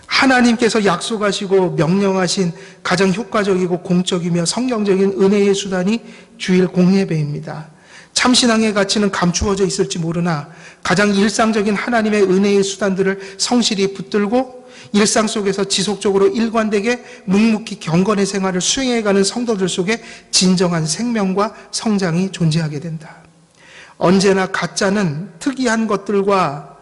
하나님께서 약속하시고 명령하신 가장 효과적이고 공적이며 성경적인 은혜의 수단이 주일 공예배입니다. 참신앙의 가치는 감추어져 있을지 모르나 가장 일상적인 하나님의 은혜의 수단들을 성실히 붙들고 일상 속에서 지속적으로 일관되게 묵묵히 경건의 생활을 수행해가는 성도들 속에 진정한 생명과 성장이 존재하게 된다. 언제나 가짜는 특이한 것들과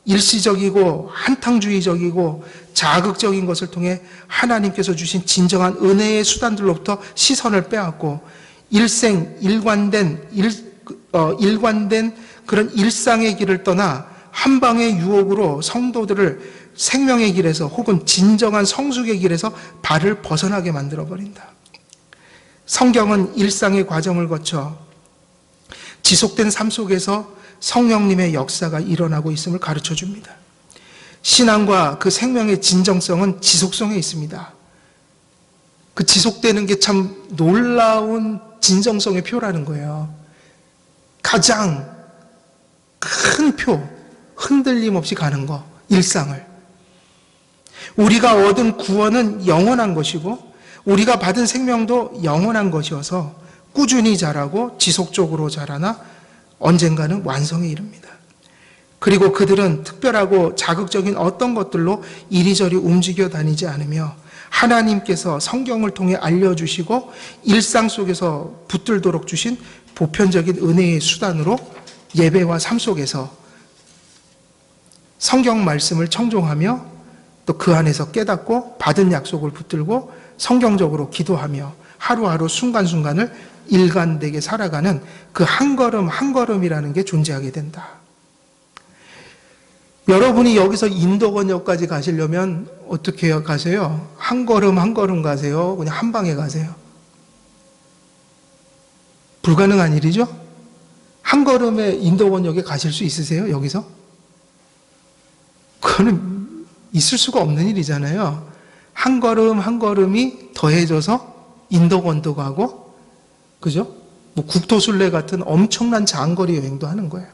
일시적이고 한탕주의적이고 자극적인 것을 통해 하나님께서 주신 진정한 은혜의 수단들로부터 시선을 빼앗고 일생 일관된 그런 일상의 길을 떠나 한방의 유혹으로 성도들을 생명의 길에서 혹은 진정한 성숙의 길에서 발을 벗어나게 만들어버린다. 성경은 일상의 과정을 거쳐 지속된 삶 속에서 성령님의 역사가 일어나고 있음을 가르쳐 줍니다. 신앙과 그 생명의 진정성은 지속성에 있습니다. 그 지속되는 게 참 놀라운 진정성의 표라는 거예요. 가장 큰 표, 흔들림 없이 가는 거, 일상을. 우리가 얻은 구원은 영원한 것이고 우리가 받은 생명도 영원한 것이어서 꾸준히 자라고 지속적으로 자라나 언젠가는 완성에 이릅니다. 그리고 그들은 특별하고 자극적인 어떤 것들로 이리저리 움직여 다니지 않으며 하나님께서 성경을 통해 알려주시고 일상 속에서 붙들도록 주신 보편적인 은혜의 수단으로 예배와 삶 속에서 성경 말씀을 청종하며 또 그 안에서 깨닫고 받은 약속을 붙들고 성경적으로 기도하며 하루하루 순간순간을 일관되게 살아가는 그 한 걸음 한 걸음이라는 게 존재하게 된다. 여러분이 여기서 인도건역까지 가시려면 어떻게 가세요? 한 걸음 한 걸음 가세요? 그냥 한 방에 가세요? 불가능한 일이죠? 한 걸음에 인도건역에 가실 수 있으세요? 여기서? 그거는 있을 수가 없는 일이잖아요. 한 걸음 한 걸음이 더해져서 인도건도 가고, 그죠? 뭐 국토순례 같은 엄청난 장거리 여행도 하는 거예요.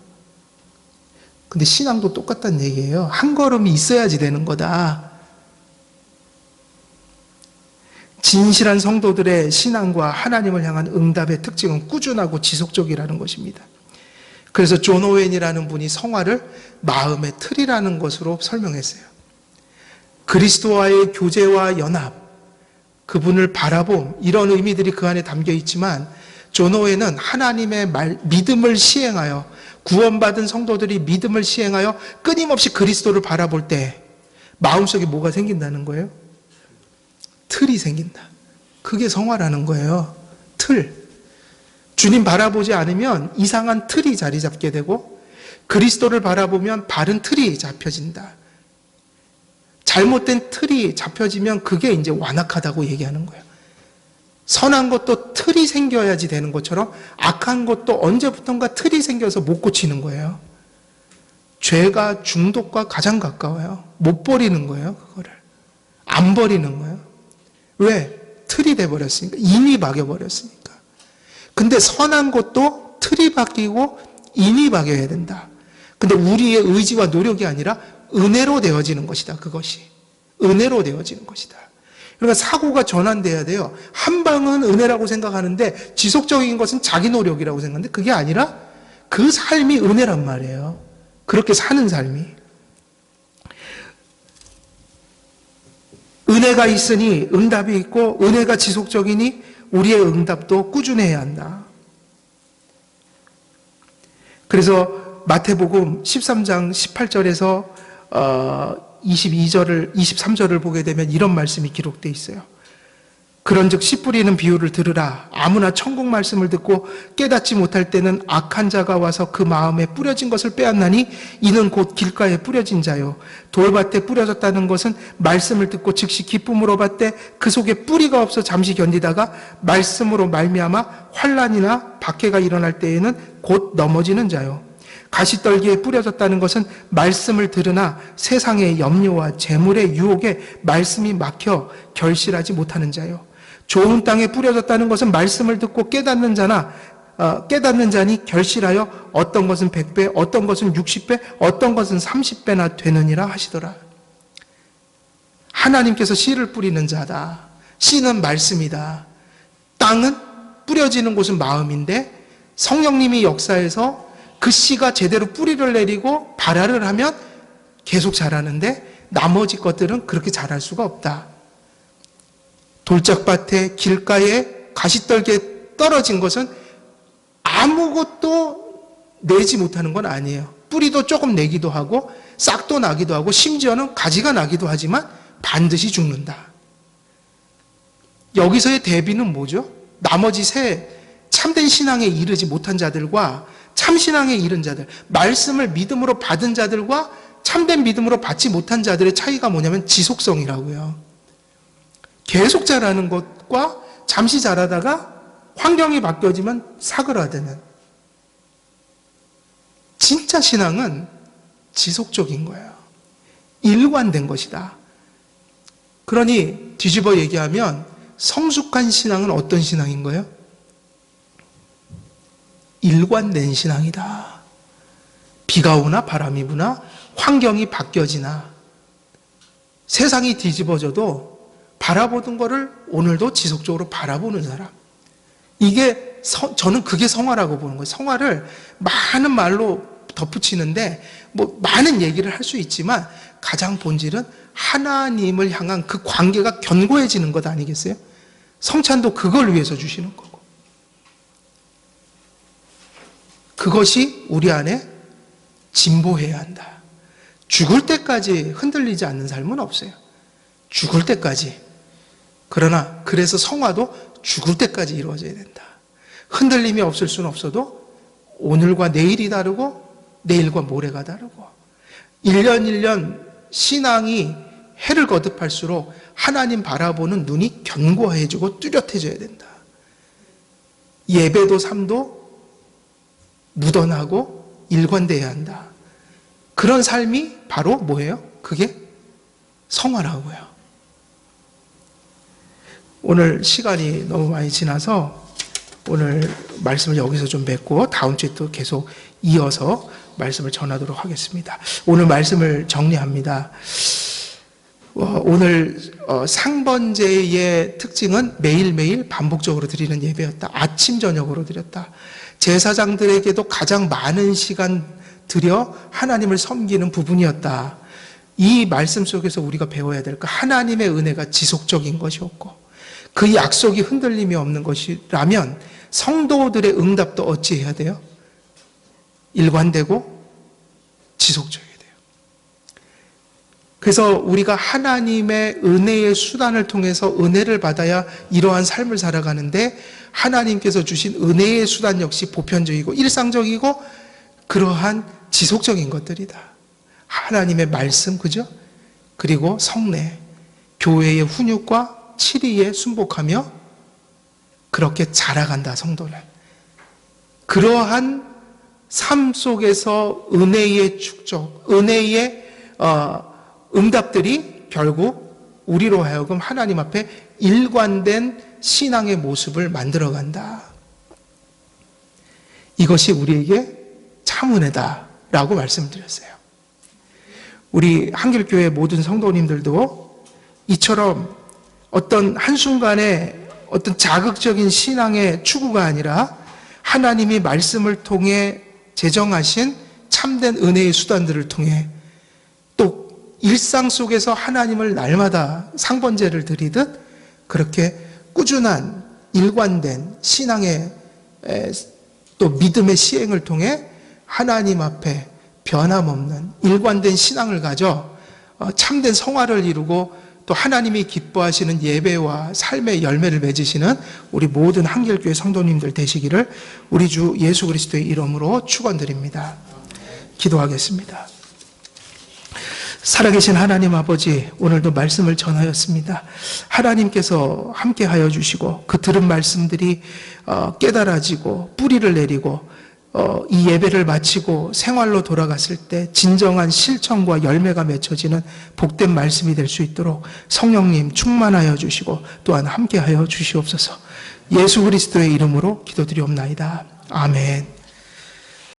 근데 신앙도 똑같다는 얘기예요. 한 걸음이 있어야지 되는 거다. 진실한 성도들의 신앙과 하나님을 향한 응답의 특징은 꾸준하고 지속적이라는 것입니다. 그래서 존 오웬이라는 분이 성화를 마음의 틀이라는 것으로 설명했어요. 그리스도와의 교제와 연합, 그분을 바라봄, 이런 의미들이 그 안에 담겨 있지만 존 오웬은 하나님의 믿음을 시행하여, 구원받은 성도들이 믿음을 시행하여 끊임없이 그리스도를 바라볼 때 마음속에 뭐가 생긴다는 거예요? 틀이 생긴다. 그게 성화라는 거예요. 틀. 주님 바라보지 않으면 이상한 틀이 자리 잡게 되고, 그리스도를 바라보면 바른 틀이 잡혀진다. 잘못된 틀이 잡혀지면 그게 이제 완악하다고 얘기하는 거예요. 선한 것도 틀이 생겨야지 되는 것처럼 악한 것도 언제부턴가 틀이 생겨서 못 고치는 거예요. 죄가 중독과 가장 가까워요. 못 버리는 거예요, 그거를. 안 버리는 거예요. 왜? 틀이 돼버렸으니까. 인이 박여버렸으니까. 근데 선한 것도 틀이 바뀌고 인이 바뀌어야 된다. 근데 우리의 의지와 노력이 아니라 은혜로 되어지는 것이다, 그것이. 은혜로 되어지는 것이다. 그러니까 사고가 전환돼야 돼요. 한 방은 은혜라고 생각하는데 지속적인 것은 자기 노력이라고 생각하는데 그게 아니라 그 삶이 은혜란 말이에요. 그렇게 사는 삶이. 은혜가 있으니 응답이 있고, 은혜가 지속적이니 우리의 응답도 꾸준해야 한다. 그래서 마태복음 13장 18절에서 23절을 보게 되면 이런 말씀이 기록되어 있어요. 그런즉 씨 뿌리는 비유를 들으라. 아무나 천국 말씀을 듣고 깨닫지 못할 때는 악한 자가 와서 그 마음에 뿌려진 것을 빼앗나니 이는 곧 길가에 뿌려진 자요. 돌밭에 뿌려졌다는 것은 말씀을 듣고 즉시 기쁨으로 받되 그 속에 뿌리가 없어 잠시 견디다가 말씀으로 말미암아 환난이나 박해가 일어날 때에는 곧 넘어지는 자요. 가시떨기에 뿌려졌다는 것은 말씀을 들으나 세상의 염려와 재물의 유혹에 말씀이 막혀 결실하지 못하는 자요. 좋은 땅에 뿌려졌다는 것은 말씀을 듣고 깨닫는 자니 결실하여 어떤 것은 100배, 어떤 것은 60배, 어떤 것은 30배나 되느니라 하시더라. 하나님께서 씨를 뿌리는 자다. 씨는 말씀이다. 땅은 뿌려지는 곳은 마음인데 성령님이 역사해서 그 씨가 제대로 뿌리를 내리고 발화를 하면 계속 자라는데 나머지 것들은 그렇게 자랄 수가 없다. 돌짝밭에 길가에 가시떨기에 떨어진 것은 아무것도 내지 못하는 건 아니에요. 뿌리도 조금 내기도 하고 싹도 나기도 하고 심지어는 가지가 나기도 하지만 반드시 죽는다. 여기서의 대비는 뭐죠? 나머지 세 참된 신앙에 이르지 못한 자들과 참신앙에 이른 자들, 말씀을 믿음으로 받은 자들과 참된 믿음으로 받지 못한 자들의 차이가 뭐냐면 지속성이라고요. 계속 자라는 것과 잠시 자라다가 환경이 바뀌어지면 사그라드는. 진짜 신앙은 지속적인 거예요. 일관된 것이다. 그러니 뒤집어 얘기하면 성숙한 신앙은 어떤 신앙인 거예요? 일관된 신앙이다. 비가 오나 바람이 부나 환경이 바뀌어지나 세상이 뒤집어져도 바라보던 거를 오늘도 지속적으로 바라보는 사람. 이게 저는 그게 성화라고 보는 거예요. 성화를 많은 말로 덧붙이는데 뭐 많은 얘기를 할 수 있지만 가장 본질은 하나님을 향한 그 관계가 견고해지는 것 아니겠어요? 성찬도 그걸 위해서 주시는 거고, 그것이 우리 안에 진보해야 한다. 죽을 때까지 흔들리지 않는 삶은 없어요. 죽을 때까지. 그러나 그래서 성화도 죽을 때까지 이루어져야 된다. 흔들림이 없을 수는 없어도 오늘과 내일이 다르고 내일과 모레가 다르고 1년 1년 신앙이 해를 거듭할수록 하나님 바라보는 눈이 견고해지고 뚜렷해져야 된다. 예배도 삶도 묻어나고 일관돼야 한다. 그런 삶이 바로 뭐예요? 그게 성화라고요. 오늘 시간이 너무 많이 지나서 오늘 말씀을 여기서 좀 맺고 다음 주에 또 계속 이어서 말씀을 전하도록 하겠습니다. 오늘 말씀을 정리합니다. 오늘 상번제의 특징은 매일매일 반복적으로 드리는 예배였다. 아침 저녁으로 드렸다. 제사장들에게도 가장 많은 시간 들여 하나님을 섬기는 부분이었다. 이 말씀 속에서 우리가 배워야 될 것, 하나님의 은혜가 지속적인 것이었고 그 약속이 흔들림이 없는 것이라면 성도들의 응답도 어찌해야 돼요? 일관되고 지속적이어야 돼요. 그래서 우리가 하나님의 은혜의 수단을 통해서 은혜를 받아야 이러한 삶을 살아가는데 하나님께서 주신 은혜의 수단 역시 보편적이고 일상적이고 그러한 지속적인 것들이다. 하나님의 말씀, 그죠? 그리고 성례, 교회의 훈육과 치리에 순복하며 그렇게 자라간다, 성도는. 그러한 삶 속에서 은혜의 축적, 은혜의 응답들이 결국 우리로 하여금 하나님 앞에 일관된 신앙의 모습을 만들어간다. 이것이 우리에게 참 은혜다라고 말씀드렸어요. 우리 한길교회 모든 성도님들도 이처럼 어떤 한순간에 어떤 자극적인 신앙의 추구가 아니라 하나님이 말씀을 통해 제정하신 참된 은혜의 수단들을 통해 또 일상 속에서 하나님을 날마다 상번제를 드리듯 그렇게 꾸준한 일관된 신앙의 또 믿음의 시행을 통해 하나님 앞에 변함없는 일관된 신앙을 가져 참된 성화를 이루고 또 하나님이 기뻐하시는 예배와 삶의 열매를 맺으시는 우리 모든 한길교회 성도님들 되시기를 우리 주 예수 그리스도의 이름으로 축원드립니다. 기도하겠습니다. 살아계신 하나님 아버지, 오늘도 말씀을 전하였습니다. 하나님께서 함께하여 주시고 그 들은 말씀들이 깨달아지고 뿌리를 내리고 이 예배를 마치고 생활로 돌아갔을 때 진정한 실천과 열매가 맺혀지는 복된 말씀이 될 수 있도록 성령님 충만하여 주시고 또한 함께하여 주시옵소서. 예수 그리스도의 이름으로 기도드리옵나이다. 아멘.